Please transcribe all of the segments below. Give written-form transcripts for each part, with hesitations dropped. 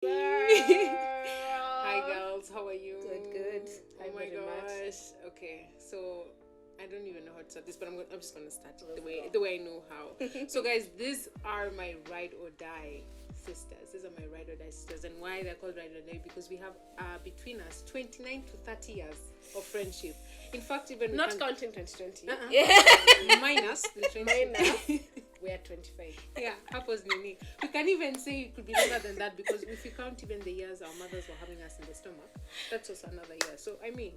Hi girls, how are you? Good. Oh my gosh. Okay, so I don't even know how to start this, but I'm just gonna start the way I know how. So guys, these are my ride or die sisters. These are my ride or die sisters, and why they're called ride or die? Because we have between us 29 to 30 years of friendship. In fact, even not counting 2020. Minus the friendship. We are 25. Yeah, happens Nini. We can even say it could be longer than that, because if you count even the years our mothers were having us in the stomach, that's also another year. So I mean,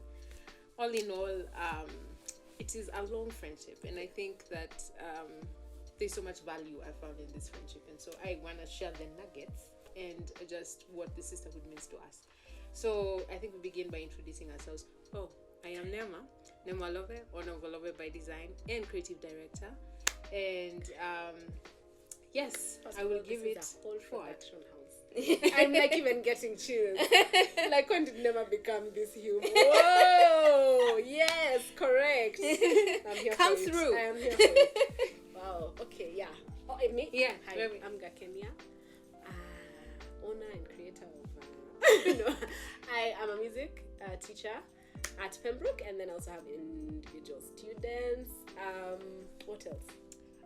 all in all, it is a long friendship, and I think that there's so much value I found in this friendship, and so I want to share the nuggets and just what the sisterhood means to us. So I think we begin by introducing ourselves. Oh, I am Neema Walove, owner of Walovebydesign and creative director. And yes, I will give it a whole four. production house. I'm like even getting chills. Like, when did Neema become this human? Whoa! Yes, correct. I'm here Come for through. It. I am here for it. Wow. Okay. Yeah. Oh, me? Yeah. Hi. I'm Gakenia, owner and creator of. I am a music teacher at Pembroke, and then I also have individual students. What else?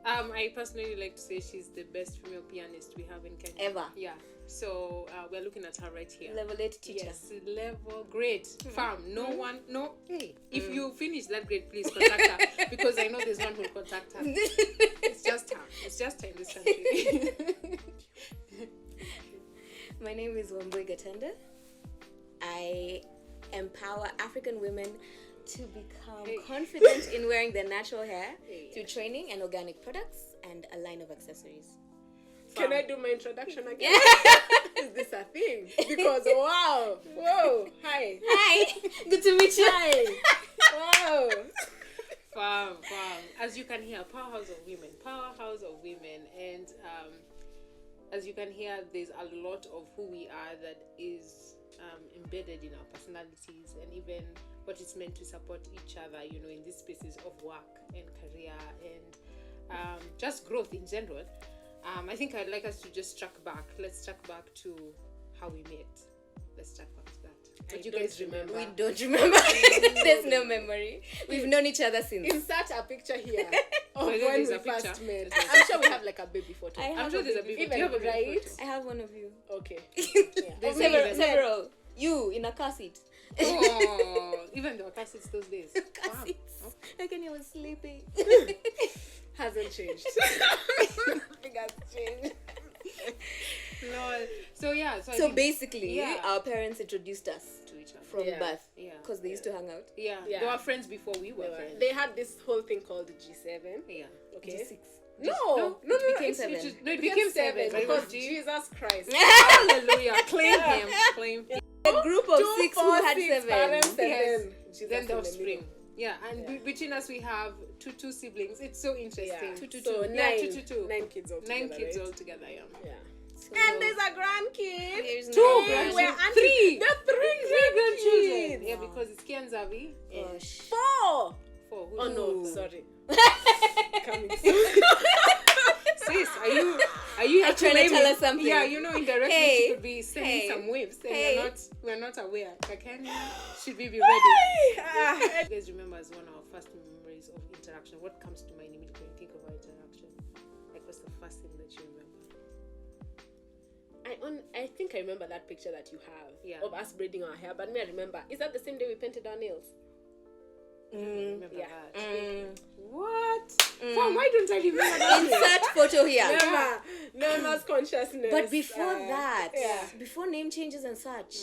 I personally like to say she's the best female pianist we have in Kenya. Ever. Yeah. So we're looking at her right here. Level 8 teacher. Yes, level great. Farm. Hey, if you finish that grade, please contact her, because I know there's one who will contact her. It's just her. It's just her in this country. My name is Gatende. I empower African women to become confident in wearing their natural hair through training and organic products and a line of accessories. Can I do my introduction again? Is this a thing? Because wow, whoa, hi, Good to meet you. hi, wow. Farm. As you can hear, powerhouse of women, and as you can hear, there's a lot of who we are that is embedded in our personalities, and even what it's meant to support each other, in these spaces of work and career and just growth in general. I think I'd like us to just track back. Let's track back to how we met. Let's track back to that. What you guys remember? We don't remember. There's no memory. We've known each other since. Insert a picture here of Whether when there's we a picture. first met. I'm sure we have like a baby photo. I'm sure there's a baby. Even Do you have a baby right? photo? I have one of you. Okay. There's Several. You in a car seat. Oh, even though cassettes those days. Car Wow. seats. Again, I was sleeping. Hasn't changed. Nothing has changed. Lol. So yeah. So, I So think basically, Yeah. our parents introduced us to each other. from Yeah. birth. Yeah. Because they used to hang out. Yeah. Yeah. They were friends before we were friends. They had this whole thing called G7. Yeah. Okay. G6. No. became It's- seven. It became seven. But it because was G. Jesus Christ. Hallelujah. Claim him. Claim him. A group of 6 who 4, had 6 7. parents, and Yes. then Jesus Then the in offspring. middle. Yeah, and between us we have two siblings. It's so interesting. Yeah. Two. So Yeah, 9, two. 9 kids altogether. 9 kids right? all together. Yeah. Yeah. So And there's a grandkid. There's Two no grandchildren. We're aunties. Three. There are 3 grandchildren. grandchildren. Yeah, because it's Kianzavi. And Gosh. 4. 4. Oh no, Ooh. sorry. Coming soon. Sis, are you Are you trying to tell us something? Yeah, indirectly Hey. she could be sending Hey. some waves, and Hey. we're not aware. Gakenia, should we be ready? You guys remember as one of our first memories of interaction? What comes to mind immediately when you think of our interaction? Like, what's the first thing that you remember? I think I remember that picture that you have Yeah. of us braiding our hair, but me I remember, is that the same day we painted our nails? Remember Yeah. that? What? Mom, why don't I remember that? Insert photo here. Neema's consciousness. But before that, yeah. before name changes and such.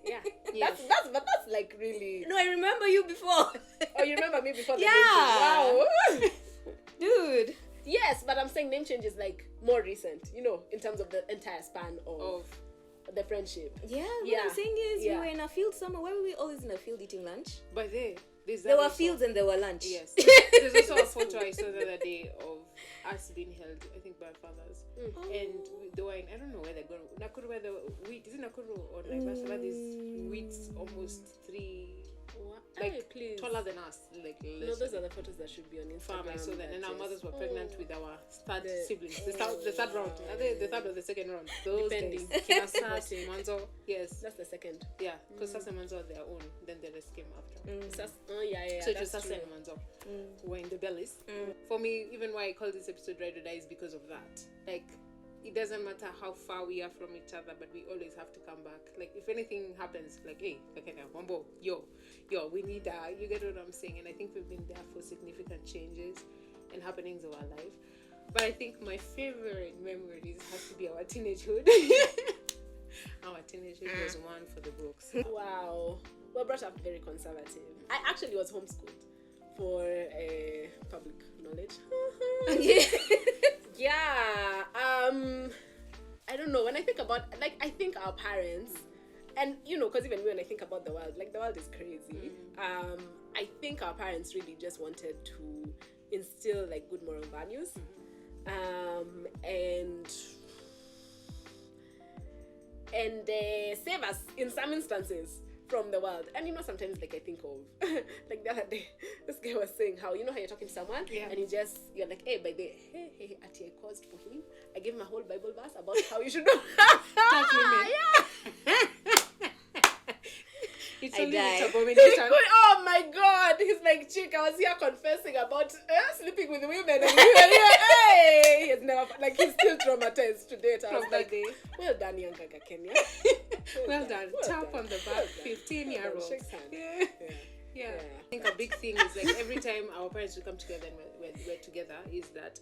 Yeah. Yes. That's like really. No, I remember you before. Oh, you remember me before the Yeah. name change? Wow. Dude. Yes, but I'm saying name change is like more recent, in terms of the entire span of the friendship. Yeah, what Yeah. I'm saying is Yeah. we were in a field somewhere. Why were we always in a field eating lunch? But there's There that were also. fields and there were lunch. Yes. There's also a photo I saw the other day of us being held, I think, by our fathers. Oh. And they were in, I don't know where they're going. Nakuru, where the wheat, is it Nakuru or Naivasha? Where these wheats almost 3 like please. taller than us. Like No, those are the photos that should be on Instagram. farm. I saw that, and our mothers were pregnant with our third The- siblings. The third round. wow. Are they the third or the second round? Those Depending. days. Kinasas, Manzo. Yes. That's the second. Yeah, because Sasa and Manzo are their own. Then the rest came after. Yeah. So it was that's Sasa true. and Manzo were in the bellies. For me, even why I call this episode Ride or Die is because of that. Like, it doesn't matter how far we are from each other, but we always have to come back. Like, if anything happens, like, hey, Gakenia, Wambo, yo, we need you get what I'm saying? And I think we've been there for significant changes and happenings of our life. But I think my favorite memories has to be our teenagehood. Our teenagehood was one for the books. Wow. Well, brought up very conservative. I actually was homeschooled for public knowledge. Yeah. I don't know. When I think about, like, I think our parents, and you know, because even when I think about the world, like, the world is crazy. I think our parents really just wanted to instill like good moral values, and save us in some instances from the world. And you know, sometimes like I think of like the other day, this guy was saying how, you know how you're talking to someone and you're like, hey, by the hey, Ati, I caused for him. I gave him a whole Bible verse about how you should do. Touch women. Yeah. It's I only die. this abomination. Oh my God! He's like, chick, I was here confessing about sleeping with women, and we were here. Hey, he's never like he's still traumatized to date. I was From like, that day. well done, young Gakenia. Well done. Tap on the back, 15-year-old. Shakes hand. Yeah. I think a big thing is like every time our parents will come together and we're together is that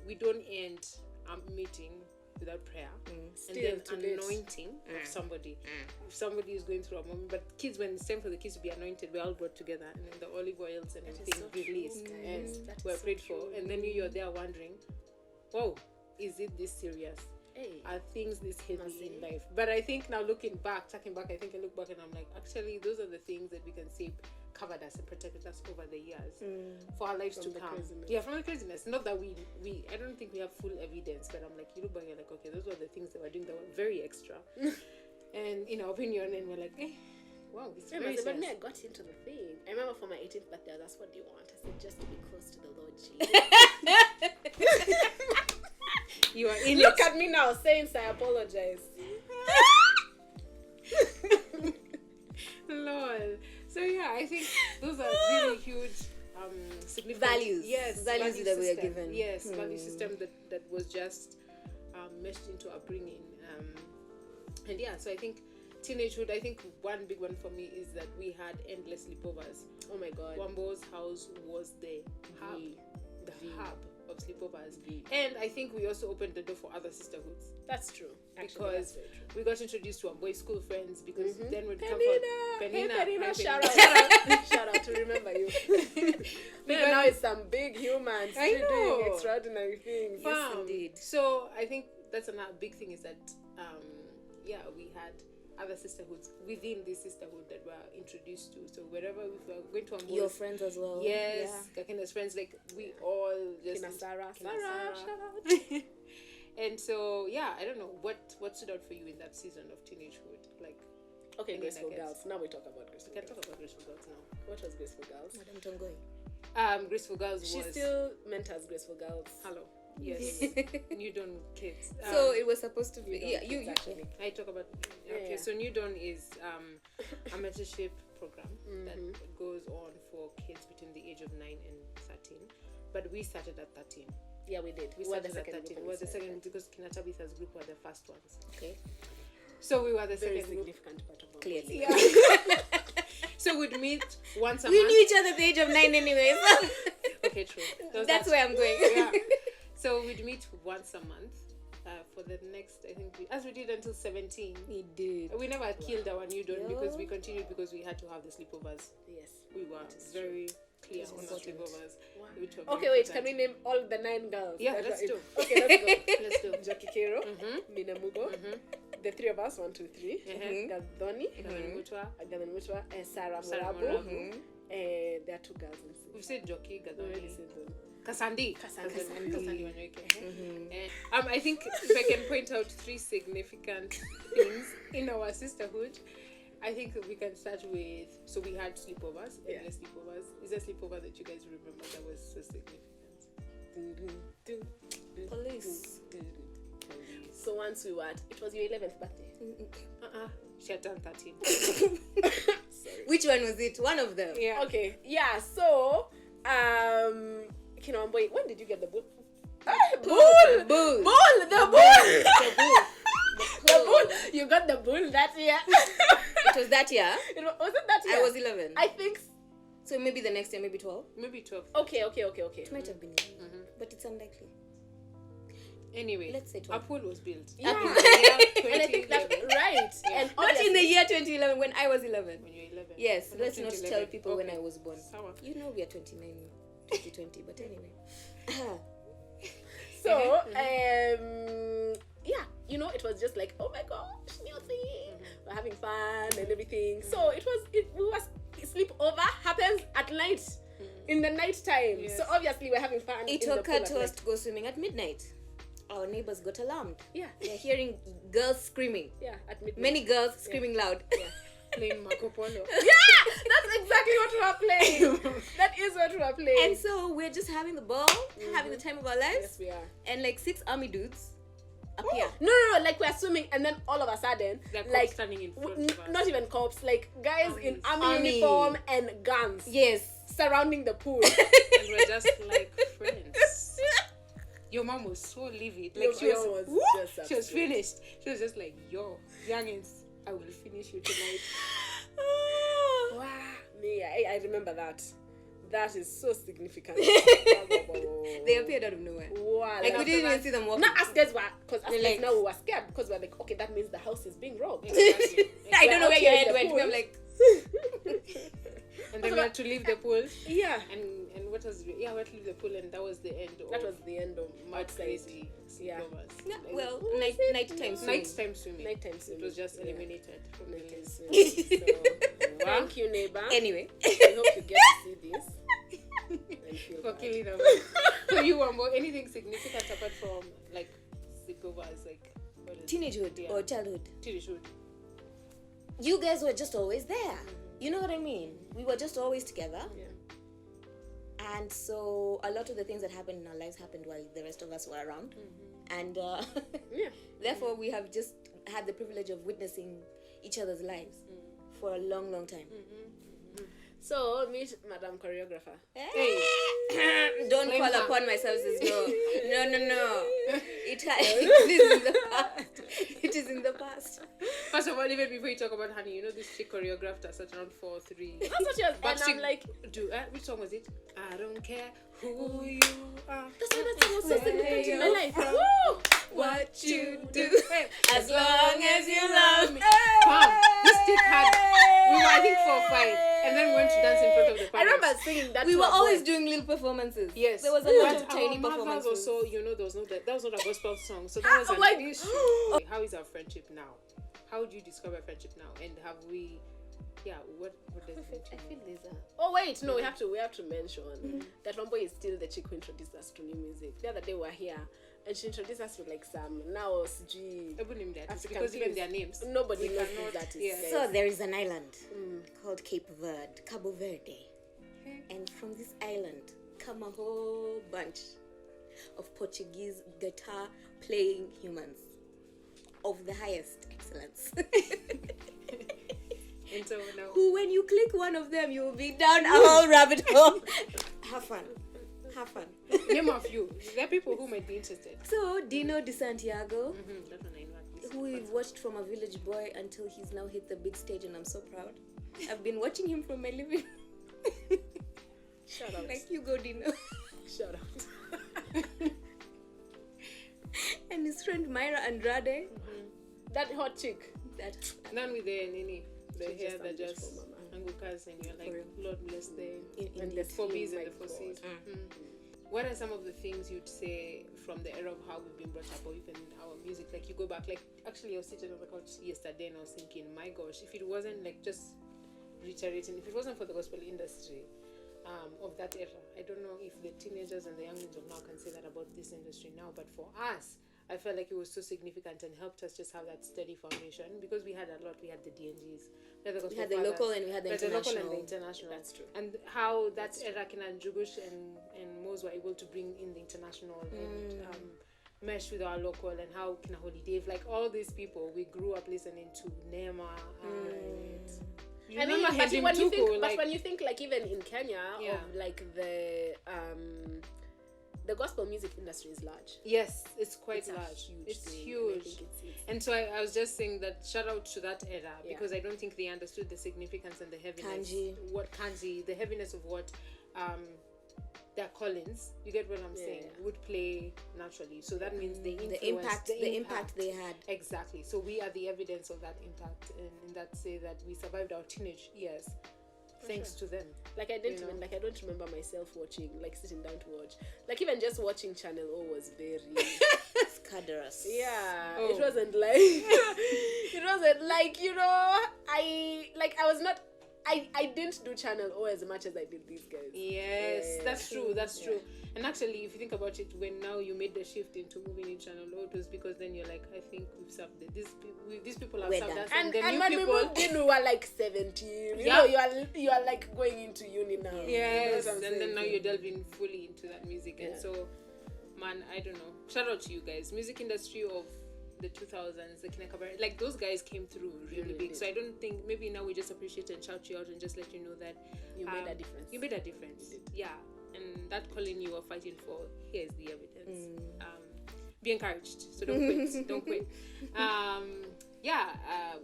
we don't end meeting without prayer and Still then to date. anointing of somebody. If somebody is going through a moment, but kids, when it's time for the kids to be anointed, we're all brought together and then the olive oils and everything so released true, and guys. That we're is so prayed for, true. and then you're there wondering, whoa, is it this serious? Hey. Are things this heavy Mazee. in life? But I think now looking back, I look back and I'm like, actually, those are the things that we can say covered us and protected us over the years for our lives From to the come. craziness. Yeah, from the craziness. Not that we I don't think we have full evidence, but I'm like, you look back and you're like, okay, those were the things that we're doing that were very extra. And in our opinion, and we're like, wow, it's very But me, serious. I got into the thing. I remember for my 18th birthday, that's what do you want? I said, just to be close to the Lord Jesus. You are in Look it. at me now, saints, I apologize. Lol. So yeah, I think those are really huge significant Values. Yes, Values value that we are system. given. Yes, value system that was just meshed into upbringing. And yeah, so I think teenagehood, I think one big one for me is that we had endless sleepovers. Oh my God. Wambo's house was the hub, the V. hub of sleepovers. V. And I think we also opened the door for other sisterhoods. That's true. Actually, Because that's very true. we got introduced to our boys' school friends because then we'd come Penina. for Hey, Penina. Penina, Hi, shout Penina. out. Shout out to remember you. We Penina got- now is some big humans I still doing know. extraordinary things. Fam. indeed. So I think that's another big thing is that we had other sisterhoods within this sisterhood that we're introduced to. So wherever we were going to a Your friends as well. yes, Gakena's friends, like we all just Kina Sarah. Kina Sarah, Sarah. shout out. And so yeah, I don't know what stood out for you in that season of teenagehood. Like Okay, Penina Graceful gets- Girls. Now we talk about we Graceful can Girls. talk about Graceful Girls now. What was Graceful Girls? Madam Tongoi. Graceful Girls She was still mentors Graceful Girls. hello. Yes. New Dawn kids. So it was supposed to be. New Dawn Yeah, kids, actually. I talk about okay. Yeah. So New Dawn is a mentorship program that goes on for kids between the age of 9 and 13. But we started at 13. Yeah, we did. We were the started at second 13. group. We were the second because Kinatabitha's group were the first ones. Okay. So we were the Very second group. significant part of our Clearly. Yeah. So we'd meet once a We month. knew each other at the age of 9 anyways. Okay, true. That's where I'm going. Yeah. So we'd meet once a month for the next, I think, as we did until 17. We did. We never killed our New Dawn Yeah. because we continued because we had to have the sleepovers. Yes. We were very clear It's on our important. sleepovers. Wow. which were Okay, very wait. Can we important. name all the 9 girls? Yeah, that let's were do. in- Okay, let's go. Let's do. Jackie Kero, Mm-hmm. Mina Mugo, the 3 of us, 1, 2, 3. Mhm. Gadoni, Gathoni Mutwa. Gathoni Mutwa, Sarah Sarah Morabu. Morabu. There are 2 girls in Sydney. We've said Jockey, We already Gathoni. said them. Kasandi. Kasandi. Kasandi Wanyoike. I think if I can point out 3 significant things in our sisterhood, I think we can start with, so we had sleepovers, Yeah. endless sleepovers. Is there a sleepover that you guys remember that was so significant? Police. So once we were it was your 11th birthday. She had turned 13. Sorry. Which one was it? One of them. Yeah. Okay. Yeah. So boy, when did you get the bull? Bull. The bull. The bull. The bull. You got the bull that year. It was that year. Was it that year? I was 11. I think. So maybe the next year, maybe 12. Maybe 12. Okay. It might have been 11, but it's unlikely. Anyway, Let's say a 12. pool was built. Yeah. In the year And I think that's 2011. right. Yeah. And Not in the year 2011 when I was 11. When you're 11. Yes, When let's you're not 11. tell people when Okay. I was born. Sour. You know we are 29, 2020, but anyway. So, yeah, it was just like, oh my gosh, new thing. We're having fun and everything. So sleepover happens at night, in the night time. Yes. So obviously we're having fun. It in the pool occurred at to night. us to go swimming at midnight. Our neighbors got alarmed. Yeah, They're hearing girls screaming. yeah, at midnight. Many girls screaming loud. Playing Marco Polo. Yeah, that's exactly what we are playing. That is what we are playing. And so we're just having the ball, having the time of our lives. Yes, we are. And like 6 army dudes appear. No, like we're swimming, and then all of a sudden, They're cops like standing in front of us. not even cops, like guys in army Army. uniform and guns Yes. surrounding the pool. And we're just like friends. Your mom was so livid. Like she Your was, mom was just she was upset. finished. She was just like, yo, youngins, I will finish you tonight. Wow. Me, I remember that. That is so significant. They appeared out of nowhere. Wow. Like we didn't even see them walking. Not us guys were, because us We're guys like- now we were scared because we're like, okay, that means the house is being robbed. Exactly. I don't know where your Okay, head the went. pool. I'm like, And then we had to leave the pool. Yeah. And what was, we had to leave the pool, and that was the end of That was the end of mad outside. crazy Yeah. sleepovers. yeah, Like, well, nighttime swimming. nighttime swimming. Nighttime It swimming. was just Yeah. eliminated from the Nighttime list. swimming. So, thank you, neighbor. Anyway. I hope you get to see this. And feel For bad. killing them. So you want more anything significant apart from like sleepovers, like what is Teenagehood Yeah. or childhood. Teenagehood. You guys were just always there. You know what I mean? We were just always together. Yeah. And so a lot of the things that happened in our lives happened while the rest of us were around. And Yeah. therefore, we have just had the privilege of witnessing each other's lives for a long, long time. So, meet Madam Choreographer. Hey. Don't Claim call her. upon my services, no. No. It is in the past. It is in the past. First of all, even before you talk about Honey, you know this chick choreographed us at around 4-3. That's what she was. But And she I'm like, which song was it? I don't care who you are. that's why that song was so significant in my life. From Woo! What you do, as long as you love me. Fam, this chick had, we were I think 4 or 5, and then we went to dance in front of the I parents. remember singing that. We to were a always boy. doing little performances. Yes, There was a lot of but tiny our mothers performances. also, that was not a gospel song, so that was an like- issue. How is our friendship now? How would you describe our friendship now? And have we, what does it mean? I feel there's a... Oh wait, no, we have to mention that one boy is still the chick who introduced us to new music. The other day we were here and she introduced us to like some now CG. I wouldn't name that African because even things. their names. Nobody We knows cannot- who that is. yeah. guys. So there is an island called Cabo Verde. And from this island come a whole bunch of Portuguese guitar playing humans of the highest excellence. And so now, Who, when you click one of them, you will be down a whole rabbit hole. Have fun. name a few. There are people who might be interested. So Dino De Santiago, That one I know at least. who we've watched from a village boy until he's now hit the big stage, and I'm so proud. I've been watching him from my living room. Shout out. Like, you go, Dino. Shout out. And his friend Myra Andrade. That hot chick. That None with the Nini. The She's hair just that ambitious just for mama. angukas, and you're like, For real. Lord bless them. And The the 4Bs and my the 4Cs. God. What are some of the things you'd say from the era of how we've been brought up, or even our music? Like, you go back, like, actually, I was sitting on the couch yesterday and I was thinking, my gosh, if it wasn't like just reiterating, if it wasn't for the gospel industry of that era, I don't know if the teenagers and the young ones of now can say that about this industry now, but for us I felt like it was so significant and helped us just have that steady foundation, because we had a lot. We had the DNGs, we had the local and we had the international. Local and the international. That's true. And how that era Kina Njugush and Mose were able to bring in the international and mesh with our local, and how Kina Holiday, like all these people, we grew up listening to Neema and. I mean, but when you think like even in Kenya, of like the gospel music industry is large. Yes, it's quite large. Huge it's thing. huge. And so I was just saying that shout out to that era, because I don't think they understood the significance and the heaviness. The heaviness of what their callings, you get what I'm saying, would play naturally. So that means the impact they had. Exactly. So we are the evidence of that impact, and in that say that we survived our teenage years thanks to them. Like I don't remember myself sitting down to watch. Like even just watching Channel O was very scandalous. Yeah. It wasn't like I didn't do Channel O as much as I did these guys. Yes, that's true. True. And actually, if you think about it, when now you made the shift into moving in Channel O, it was because then you're like, I think we've served these people have served us, and the new when people. We moved in, we were like 17. You know, you are like going into uni now. Yes, and then now you're delving fully into that music, and so, man, I don't know. Shout out to you guys, music industry of the 2000s, the Kinakabar, like those guys came through really big. So I don't think, maybe now we just appreciate and shout you out and just let you know that you made a difference. You made a difference. Yeah. And that calling you were fighting for, here's the evidence. Be encouraged. So don't quit. Don't quit.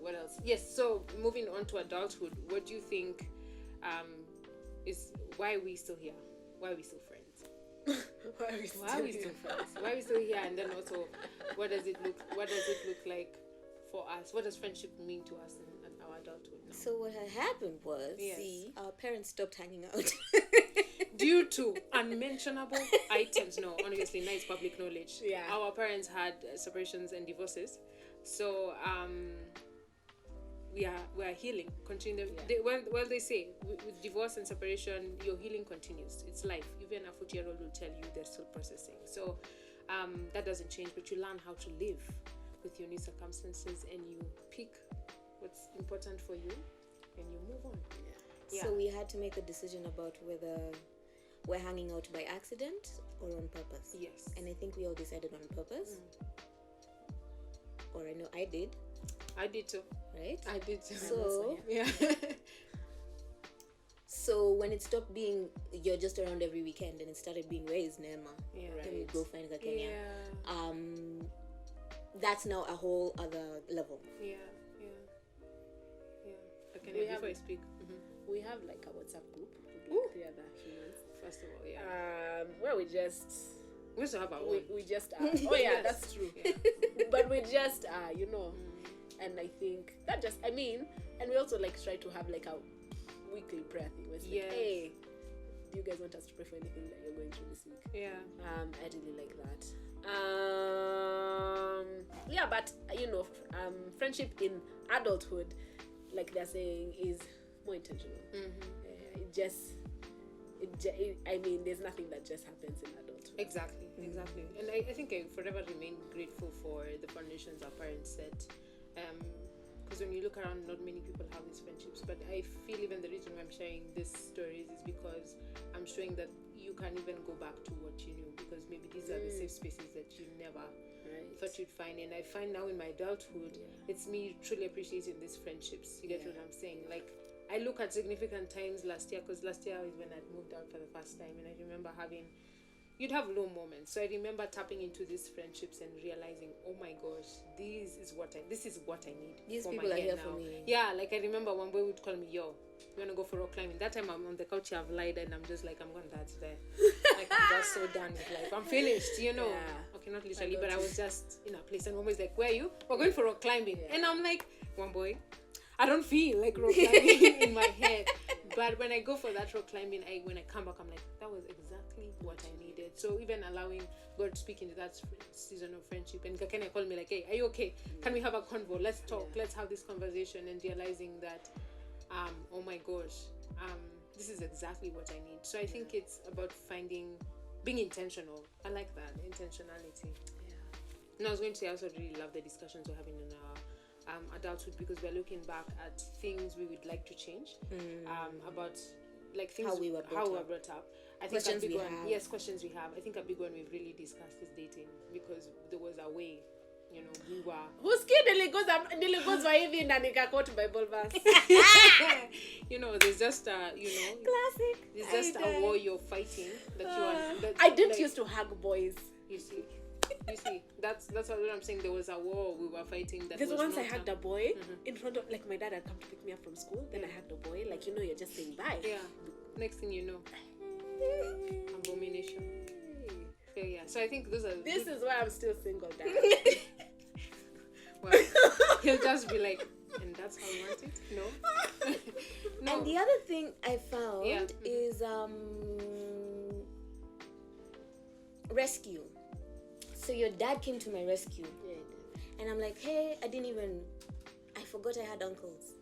What else? Yes, so moving on to adulthood, what do you think is, why are we still here? Why are we still friends? Why are we still friends? Why are we still here? And then also, what does it look like for us? What does friendship mean to us in our adulthood now? So what had happened was, our parents stopped hanging out due to unmentionable items. No, honestly, now it's public knowledge. Yeah, our parents had separations and divorces, so we are healing. Continue. They say with divorce and separation, your healing continues. It's life. Even a 40-year-old will tell you they're still processing. So that doesn't change, but you learn how to live with your new circumstances, and you pick what's important for you, and you move on. Yeah. So we had to make a decision about whether we're hanging out by accident or on purpose. Yes. And I think we all decided on purpose. Or I know I did. I did too. Right? I did too. So, so when it stopped being you're just around every weekend and it started being, where is Neema? Can we go find Gakenia? That's now a whole other level. Okay, before I speak, we have like a WhatsApp group with the other humans. First of all, where we just have our own. We just are. That's true. Yeah. But we just are, and I think that and we also like try to have like a weekly prayer thing. Where it's like, hey, do you guys want us to pray for anything that you're going through this week? Yeah. I really like that. But friendship in adulthood, like they're saying, is more intentional. There's nothing that just happens in adulthood. Exactly. And I think I forever remain grateful for the foundations our parents set. Because when you look around, not many people have these friendships. But I feel even the reason why I'm sharing these stories is because I'm showing that you can even go back to what you knew. Because maybe these are the safe spaces that you never thought you'd find. And I find now in my adulthood, it's me truly appreciating these friendships. You get what I'm saying? Like, I look at significant times last year, because last year is when I'd moved out for the first time, and I remember you'd have low moments. So I remember tapping into these friendships and realizing, oh my gosh, this is what I need. These for people my are here now. for me. Yeah, like I remember one boy would call me, yo, you want to go for rock climbing? That time I'm on the couch, I've lied, and I'm just like, I'm going to die today. Like, I'm just so done with life. I'm finished, Okay, not literally, but I was just in a place, and one boy's like, where are you? We're going for rock climbing. And I'm like, one boy, I don't feel like rock climbing in my head. But when I go for that rock climbing, when I come back, I'm like, that was exactly what I needed. So even allowing God to speak into that season of friendship. And Gakenia called me like, hey, are you okay? Can we have a convo? Let's talk. Let's have this conversation. And realizing that, oh my gosh, this is exactly what I need. So I think it's about being intentional. I like that, intentionality. No, I was going to say I also really love the discussions we're having in our adulthood, because we're looking back at things we would like to change, about like things How we were brought up. I think questions a big we one, have. yes, questions we have. I think a big one we've really discussed is dating, because there was a way, you know, we were. Husikii niliguzwa hivi na nikakoti Bible verse. You know, there's just classic. There's just a war you're fighting that you want. That, I didn't like, used to hug boys. You see, that's what I'm saying. There was a war we were fighting. That There's was once I not hugged a boy in front of, like, my dad had come to pick me up from school. Then I hugged a boy, like, you know, you're just saying bye. Yeah. Next thing you know, abomination. Yeah. So I think those are. This is why I'm still single, Dad. Well, he'll just be like, and that's how you want it? No. No. And the other thing I found is rescue. So your dad came to my rescue, and I'm like, hey, I forgot I had uncles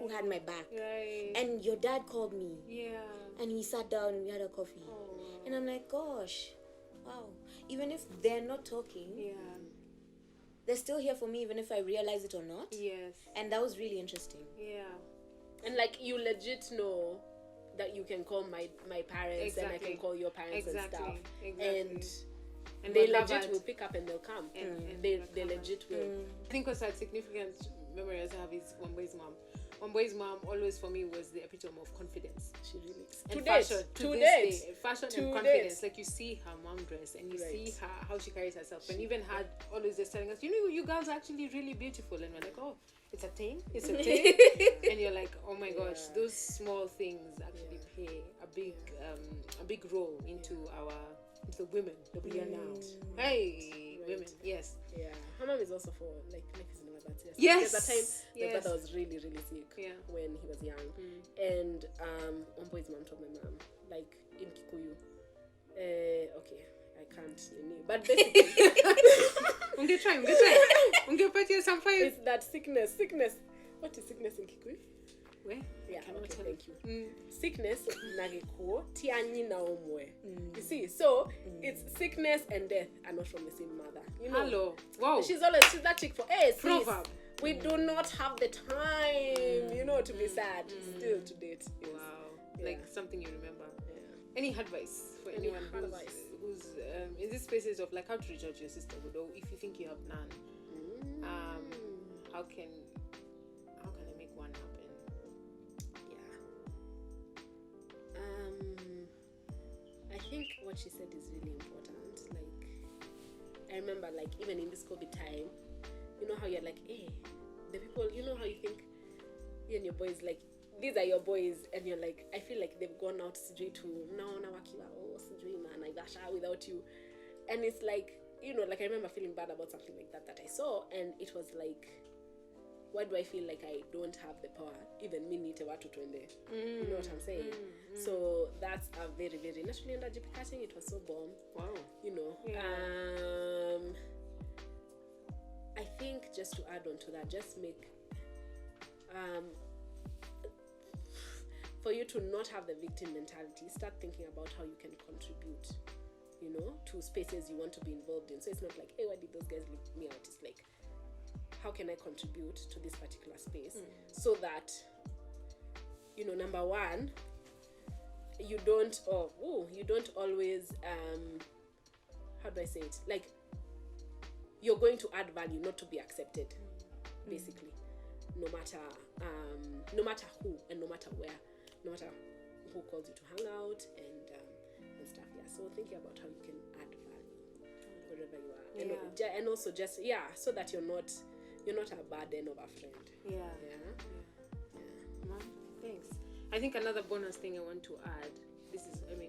who had my back. Right. And your dad called me. Yeah. And he sat down and we had a coffee. Oh. And I'm like, gosh, wow. Even if they're not talking, they're still here for me, even if I realize it or not. Yes. And that was really interesting. Yeah. And, like, you legit know that you can call my parents and I can call your parents and stuff. Exactly. And they legit will pick up and they'll come. And they legit will. I think what's a significant memory I have is Wamboy's mom. Wamboy's mom always for me was the epitome of confidence. She really is. And Fashion and confidence. Like, you see her mom dress and you see how she carries herself. And even had always just telling us, you know, you girls are actually really beautiful. And we're like, oh, it's a thing. And you're like, oh my gosh, those small things actually play a big role into the women that we are now. Hey, women, yes. Yeah. Her mom is also for, like, life is never that serious. Yes. There's a time my brother was really, really sick when he was young. And Omboy's mom told my mom, like, in Kikuyu, okay, I can't, but basically, it's that sickness. What is sickness in Kikuyu? Where? Yeah, okay, thank you. Sickness, nageko, tianyi na omwe. You see, so it's sickness and death are not from the same mother. You know? Hello. Wow. She's that chick for, hey, sis, proverb. We do not have the time, to be sad still to date. Wow. Like something you remember. Yeah. Any advice for anyone who's in these spaces of, like, how to reach out to your sisterhood, or if you think you have none, how can I make one happen? I think what she said is really important. Like, I remember, like, even in this COVID time, you know how you're like, hey, the people, you know how you think you and your boys, like, these are your boys, and you're like, I feel like they've gone out to Naivasha without you. And it's like, like, I remember feeling bad about something like that I saw, and it was like, why do I feel like I don't have the power? Even me need to watu twende. You know what I'm saying? So that's a very, very naturally under GP cutting. It was so bomb. Wow. I think just to add on to that, just make for you to not have the victim mentality, start thinking about how you can contribute, to spaces you want to be involved in. So it's not like, hey, why did those guys leave me out? It's like, how can I contribute to this particular space so that, number one, you don't always, how do I say it? Like, you're going to add value, not to be accepted, basically, no matter who and no matter where, no matter who calls you to hang out and stuff. Yeah. So thinking about how you can add value wherever you are, and also just so that you're not a burden of a friend. Yeah. Thanks. I think another bonus thing I want to add,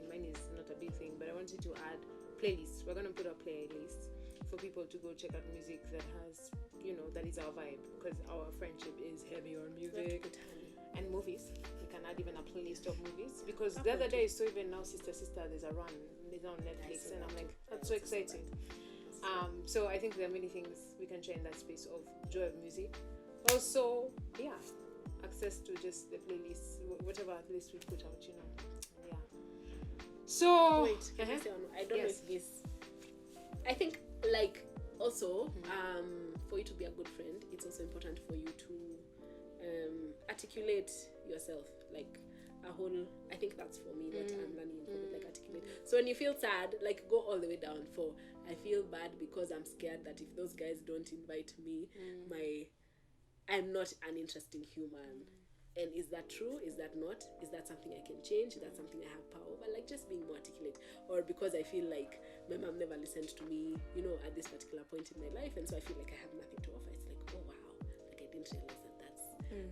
mine is not a big thing, but I wanted to add playlists. We're going to put a playlist for people to go check out music that has, that is our vibe, because our friendship is heavy on music and movies. We can add even a playlist of movies, because the other day, so even now, Sister, there's a run. It's on Netflix, and I'm like, that's so exciting. So I think there are many things we can share in that space of joy of music. Also, access to just the playlist, whatever list we put out, Yeah. So wait, can I say I don't know if this. I think, like, also, for you to be a good friend, it's also important for you to articulate yourself, like a whole. I think that's for me what I'm learning from it, like articulate. So when you feel sad, like go all the way down for I feel bad because I'm scared that if those guys don't invite me, I'm not an interesting human. And is that true? Is that not? Is that something I can change? Is that something I have power over? Like just being more articulate. Or because I feel like my mom never listened to me, at this particular point in my life, and so I feel like I have nothing to offer. It's like, oh wow, like I didn't realize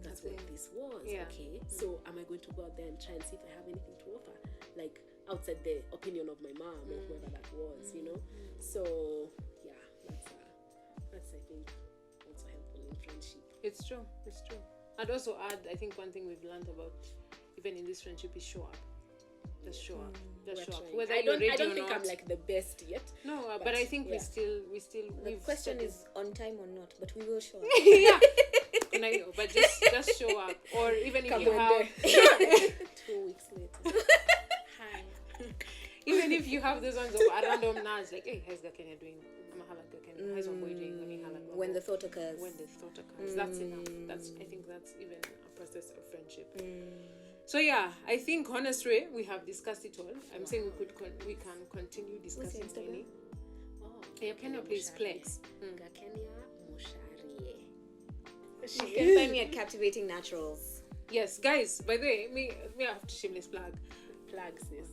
that's what this was. Yeah. Okay, so am I going to go out there and try and see if I have anything to offer, like outside the opinion of my mom or whoever that was, So yeah, that's I think also helpful in friendship. It's true. I'd also add, I think one thing we've learned about even in this friendship is show up. Just show up. Just show up. Whether I don't think I'm like the best yet. No, but I think we still. The question is on time or not, but we will show up. Yeah. And I know, but just show up. Or even if you have 2 weeks later. Hi. Even if you have those ones of a random nudge, like, hey, how's Gakenia doing? How's my boy doing? When the thought occurs. That's enough. I think that's even a process of friendship. So yeah, I think honestly we have discussed it all. I'm saying we can continue discussing any. Can you please flex? Gakenia Mucharie. You can find me at Captivating Naturals. Yes, guys. By the way, me have to shameless plug. Plug, sis.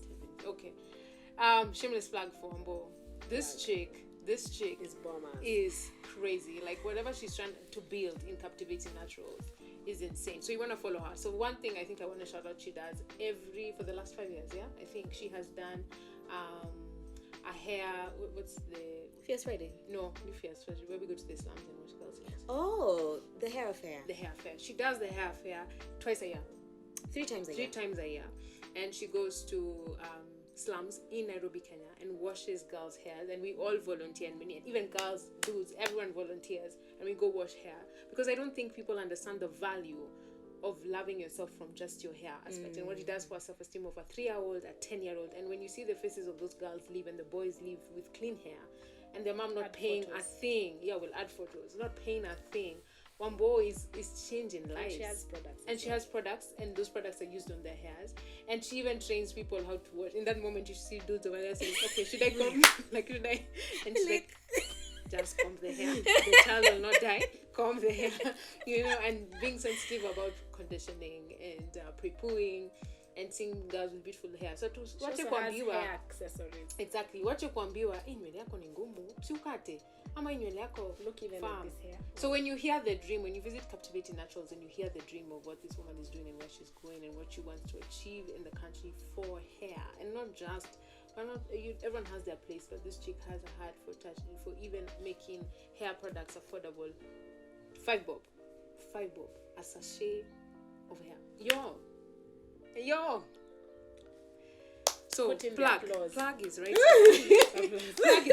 Okay. Shameless plug for Ambo. This chick is crazy. Like whatever she's trying to build in Captivating Naturals is insane. So you want to follow her. So one thing I think I want to shout out, she does for the last 5 years. Yeah, I think she has done a hair. What's the Fierce Friday? No, not Fierce Friday. Where we go to the slums and what else? Oh, the hair affair. The hair affair. She does the hair affair twice a year. 3 times a year. 3 times a year, and she goes to slums in Nairobi, Kenya, and washes girls' hair. And we all volunteer, and even girls, dudes, everyone volunteers, and we go wash hair, because I don't think people understand the value of loving yourself from just your hair aspect and what it does for self-esteem of a 3-year-old, a 10-year-old. And when you see the faces of those girls leave and the boys leave with clean hair and their mom not paying a thing, we'll add photos, not paying a thing. One boy is changing lives. And she has products, and those products are used on their hairs. And she even trains people how to wash. In that moment, you see dudes over there saying, okay, should I comb? Should I? And she's like, just comb the hair. The child will not die. Comb the hair. And being sensitive about conditioning and pre-pooing and seeing girls with beautiful hair. So to watch hair accessories. Exactly. Watch your kuambiwa, nywele yako ni ngumu, siukate. Ama nywele yako look even farm. Like this hair. So when you hear the dream, when you visit Captivating Naturals and you hear the dream of what this woman is doing and where she's going and what she wants to achieve in the country for hair, and not just, everyone has their place, but this chick has a heart for touch, for even making hair products affordable. 5 bob, a sachet of hair. Yo. So plug is right. Plug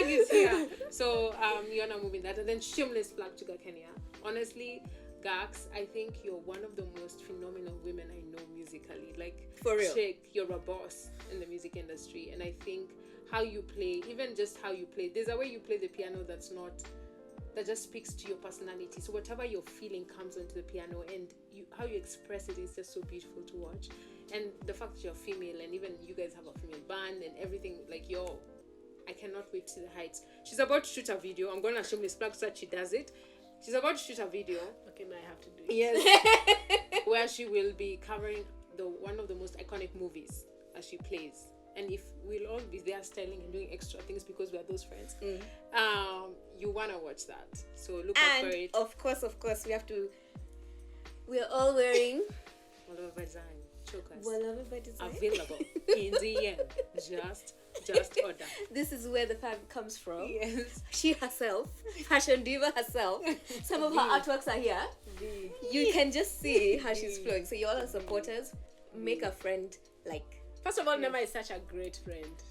is here. So you're not moving that, and then shameless plug to Gakenia. Honestly, Gax, I think you're one of the most phenomenal women I know musically. Like for real, chick, you're a boss in the music industry, and I think how you play, even just how you play, there's a way you play the piano that just speaks to your personality. So whatever you're feeling comes onto the piano, and how you express it is just so beautiful to watch. And the fact that you're female, and even you guys have a female band and everything, like I cannot wait to see the heights. She's about to shoot a video. I'm gonna shameless plug so that she does it. She's about to shoot a video. Okay, now I have to do it. Yes. Where she will be covering one of the most iconic movies as she plays. And if we'll all be there styling and doing extra things because we are those friends, you wanna watch that. So look out for it. Of course, we're all wearing Walovebydesign chokers. Walovebydesign available in the end. Just order. This is where the fab comes from. Yes. She herself, fashion diva herself. Some of her artworks are here. You can just see how she's flowing. So you all are supporters. Make a friend like. First of all, Neema is such a great friend.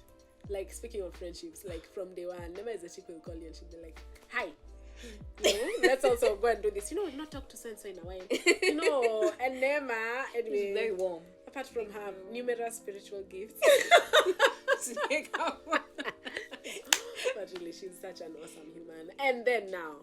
Like, speaking of friendships, like from day one, Neema is a chick who will call you and she'll be like, hi. Let's also go and do this. We've not talked to so-and-so in a while. And Neema, anyway, she's very warm. Apart from her numerous spiritual gifts. But But really, she's such an awesome human. And then now,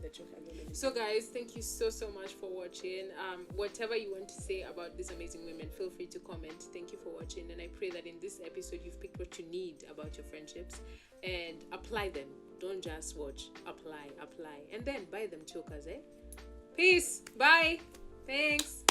the true family. So guys, thank you so much for watching. Whatever you want to say about these amazing women, feel free to comment. Thank you for watching, and I pray that in this episode you've picked what you need about your friendships and apply them. Don't just watch, apply, and then buy them chokers. Peace, bye, thanks.